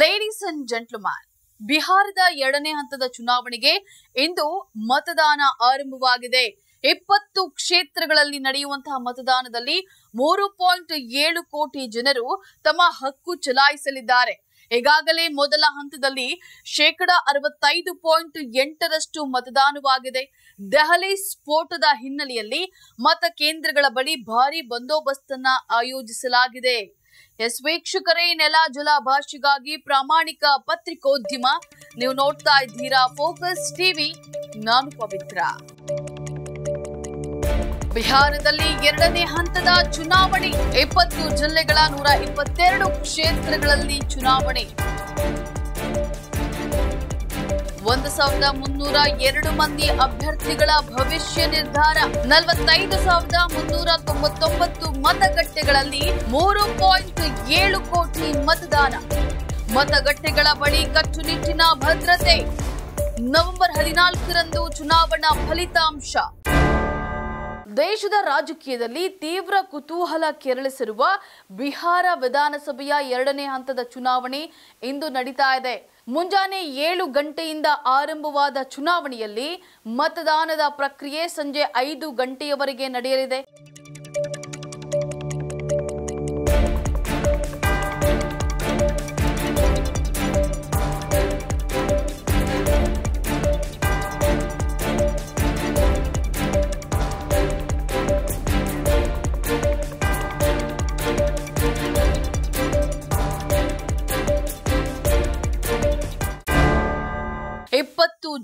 Ladies and gentleman, ಬಿಹಾರದ ಎರಡನೇ ಹಂತದ ಚುನಾವಣೆಗೆ ಇಂದು ಮತದಾನ ಆರಂಭವಾಗಿದೆ. 20 ಕ್ಷೇತ್ರಗಳಲ್ಲಿ ನಡೆಯುವಂತಹ ಮತದಾನದಲ್ಲಿ 3.7 ಕೋಟಿ ಜನರು ತಮ್ಮ ಹಕ್ಕು ಚಲಾಯಿಸಲಿದ್ದಾರೆ. ಈಗಾಗಲೇ ಮೊದಲ ಹಂತದಲ್ಲಿ 65.8% ಮತದಾನವಾಗಿದೆ. ದೆಹಲಿ ಸ್ಫೋಟದ ಹಿನ್ನೆಲೆಯಲ್ಲಿ ಮತಕೇಂದ್ರಗಳ ಬಳಿ ಭಾರಿ ಬಂದೋಬಸ್ತನ್ನ ಆಯೋಜಿಸಲಾಗಿದೆ. ವೀಕ್ಷಕರೇ, ನೆಲ ಜಲ ಭಾಷೆಗಾಗಿ ಪ್ರಾಮಾಣಿಕ ಪತ್ರಿಕೋದ್ಯಮ. ನೀವು ನೋಡ್ತಾ ಇದ್ದೀರಾ ಫೋಕಸ್ ಟಿವಿ. ನಾನು ಪವಿತ್ರ. ಬಿಹಾರದಲ್ಲಿ ಎರಡನೇ ಹಂತದ ಚುನಾವಣೆ. 20 ಜಿಲ್ಲೆಗಳ 122 ಕ್ಷೇತ್ರಗಳಲ್ಲಿ ಚುನಾವಣೆ. 1302 ಮಂದಿ ಅಭ್ಯರ್ಥಿಗಳ ಭವಿಷ್ಯ ನಿರ್ಧಾರ. 45,399 ಮತಗಟ್ಟೆಗಳಲ್ಲಿ 3.7 ಕೋಟಿ ಮತದಾನ. ಮತಗಟ್ಟೆಗಳ ಬಳಿ ಕಟ್ಟುನಿಟ್ಟಿನ ಭದ್ರತೆ. ನವೆಂಬರ್ 14ರಂದು ಚುನಾವಣಾ ಫಲಿತಾಂಶ. ದೇಶದ ರಾಜಕೀಯದಲ್ಲಿ ತೀವ್ರ ಕುತೂಹಲ ಕೆರಳಿಸಿರುವ ಬಿಹಾರ ವಿಧಾನಸಭೆಯ ಎರಡನೇ ಹಂತದ ಚುನಾವಣೆ ಇಂದು ನಡೀತಾ ಇದೆ. ಮುಂಜಾನೆ 7 ಗಂಟೆಯಿಂದ ಆರಂಭವಾದ ಚುನಾವಣೆಯಲ್ಲಿ ಮತದಾನದ ಪ್ರಕ್ರಿಯೆ ಸಂಜೆ 5 ಗಂಟೆಯವರೆಗೆ ನಡೆಯಲಿದೆ.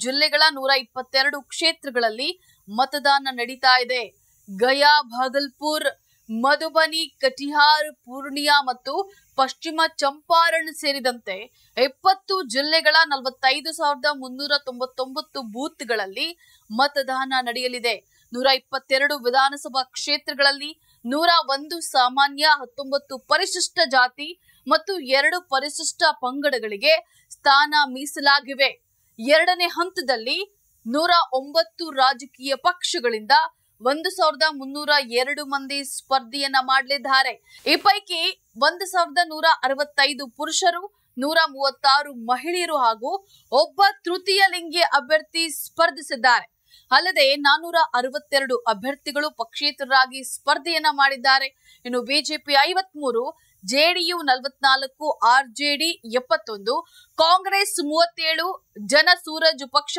ಜಿಲ್ಲೆಗಳ 122 ಕ್ಷೇತ್ರಗಳಲ್ಲಿ ಮತದಾನ ನಡೀತಾ ಇದೆ. ಗಯಾ, ಭಾಗಲ್ಪುರ್, ಮಧುಬನಿ, ಕಟಿಹಾರ್, ಪೂರ್ಣಿಯಾ ಮತ್ತು ಪಶ್ಚಿಮ ಚಂಪಾರಣ್ ಸೇರಿದಂತೆ 20 ಜಿಲ್ಲೆಗಳ 45,399 ಬೂತ್ಗಳಲ್ಲಿ ಮತದಾನ ನಡೆಯಲಿದೆ. 122 ವಿಧಾನಸಭಾ ಕ್ಷೇತ್ರಗಳಲ್ಲಿ 101 ಸಾಮಾನ್ಯ, 19 ಪರಿಶಿಷ್ಟ ಜಾತಿ ಮತ್ತು 2 ಪರಿಶಿಷ್ಟ ಪಂಗಡಗಳಿಗೆ ಸ್ಥಾನ ಮೀಸಲಾಗಿವೆ. ಎರಡನೇ ಹಂತದಲ್ಲಿ 109 ರಾಜಕೀಯ ಪಕ್ಷಗಳಿಂದ 1,302 ಮಂದಿ ಸ್ಪರ್ಧೆಯನ್ನ ಮಾಡಲಿದ್ದಾರೆ. ಈ ಪೈಕಿ 1,165 ಪುರುಷರು, 136 ಮಹಿಳೆಯರು ಹಾಗೂ ಒಬ್ಬ ತೃತೀಯ ಲಿಂಗಿ ಅಭ್ಯರ್ಥಿ ಸ್ಪರ್ಧಿಸಿದ್ದಾರೆ. ಅಲ್ಲದೆ 462 ಅಭ್ಯರ್ಥಿಗಳು ಪಕ್ಷೇತರರಾಗಿ ಸ್ಪರ್ಧೆಯನ್ನ ಮಾಡಿದ್ದಾರೆ. ಇನ್ನು ಬಿಜೆಪಿ 53, ಜೆಡಿಯು 44, ಆರ್ಜೆಡಿ 71, ಕಾಂಗ್ರೆಸ್ 37, ಜನ ಸೂರಜ್ ಪಕ್ಷ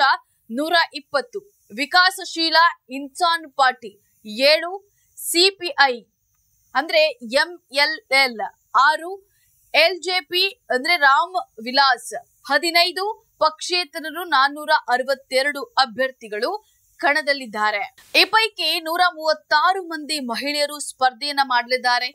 120, ವಿಕಾಸಶೀಲ ಇನ್ಸಾನ್ ಪಾರ್ಟಿ 7, ಸಿಪಿಐ ಅಂದ್ರೆ ಎಂಎಲ್ಎಲ್ 6, ಎಲ್ಜೆಪಿ ಅಂದ್ರೆ ರಾಮ್ ವಿಲಾಸ್ 15 ಪಕ್ಷೇತರರು 462 ಅಭ್ಯರ್ಥಿಗಳು ಕಣದಲ್ಲಿದ್ದಾರೆ. ಈ ಪೈಕಿ 136 ಮಂದಿ ಮಹಿಳೆಯರು ಸ್ಪರ್ಧೆಯನ್ನ ಮಾಡಲಿದ್ದಾರೆ.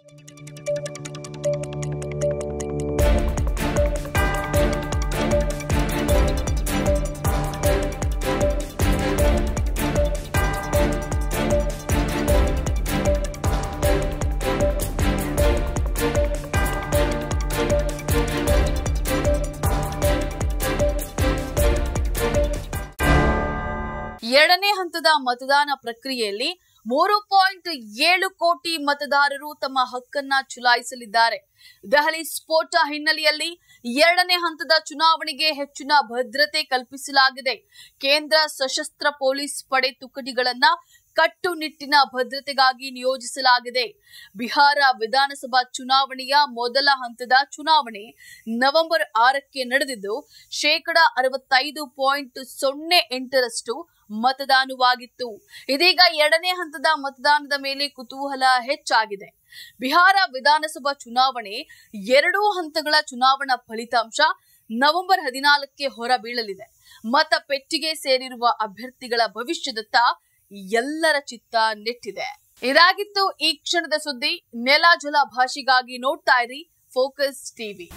ಎರಡನೇ ಹಂತದ ಮತದಾನ ಪ್ರಕ್ರಿಯೆಯಲ್ಲಿ 3.7 ಕೋಟಿ ಮತದಾರರು ತಮ್ಮ ಹಕ್ಕನ್ನ ಚಲಾಯಿಸಲಿದ್ದಾರೆ. ದೆಹಲಿ ಸ್ಫೋಟ ಹಿನ್ನೆಲೆಯಲ್ಲಿ ಎರಡನೇ ಹಂತದ ಚುನಾವಣೆಗೆ ಹೆಚ್ಚಿನ ಭದ್ರತೆ ಕಲ್ಪಿಸಲಾಗಿದೆ. ಕೇಂದ್ರ ಸಶಸ್ತ್ರ ಪೊಲೀಸ್ ಪಡೆ ತುಕಡಿಗಳನ್ನ ಕಟ್ಟುನಿಟ್ಟಿನ ಭದ್ರತೆಗಾಗಿ ನಿಯೋಜಿಸಲಾಗಿದೆ. ಬಿಹಾರ ವಿಧಾನಸಭಾ ಚುನಾವಣೆಯ ಮೊದಲ ಹಂತದ ಚುನಾವಣೆ ನವೆಂಬರ್ 6ಕ್ಕೆ ನಡೆದಿದ್ದು 65.08% ಮತದಾನವಾಗಿತ್ತು. ಇದೀಗ ಎರಡನೇ ಹಂತದ ಮತದಾನದ ಮೇಲೆ ಕುತೂಹಲ ಹೆಚ್ಚಾಗಿದೆ. ಬಿಹಾರ ವಿಧಾನಸಭಾ ಚುನಾವಣೆ 2 ಹಂತಗಳ ಚುನಾವಣಾ ಫಲಿತಾಂಶ ನವೆಂಬರ್ 14ಕ್ಕೆ ಹೊರಬೀಳಲಿದೆ. ಮತ ಪೆಟ್ಟಿಗೆ ಸೇರಿರುವ ಅಭ್ಯರ್ಥಿಗಳ ಭವಿಷ್ಯದತ್ತ ಎಲ್ಲರ ಚಿತ್ತ ನೆಟ್ಟಿದೆ. ಇದಾಗಿತ್ತು ಈ ಕ್ಷಣದ ಸುದ್ದಿ. ನೆಲ ಜಲ ಭಾಷೆಗಾಗಿ ನೋಡ್ತಾ ಇರಿ ಫೋಕಸ್ ಟಿವಿ.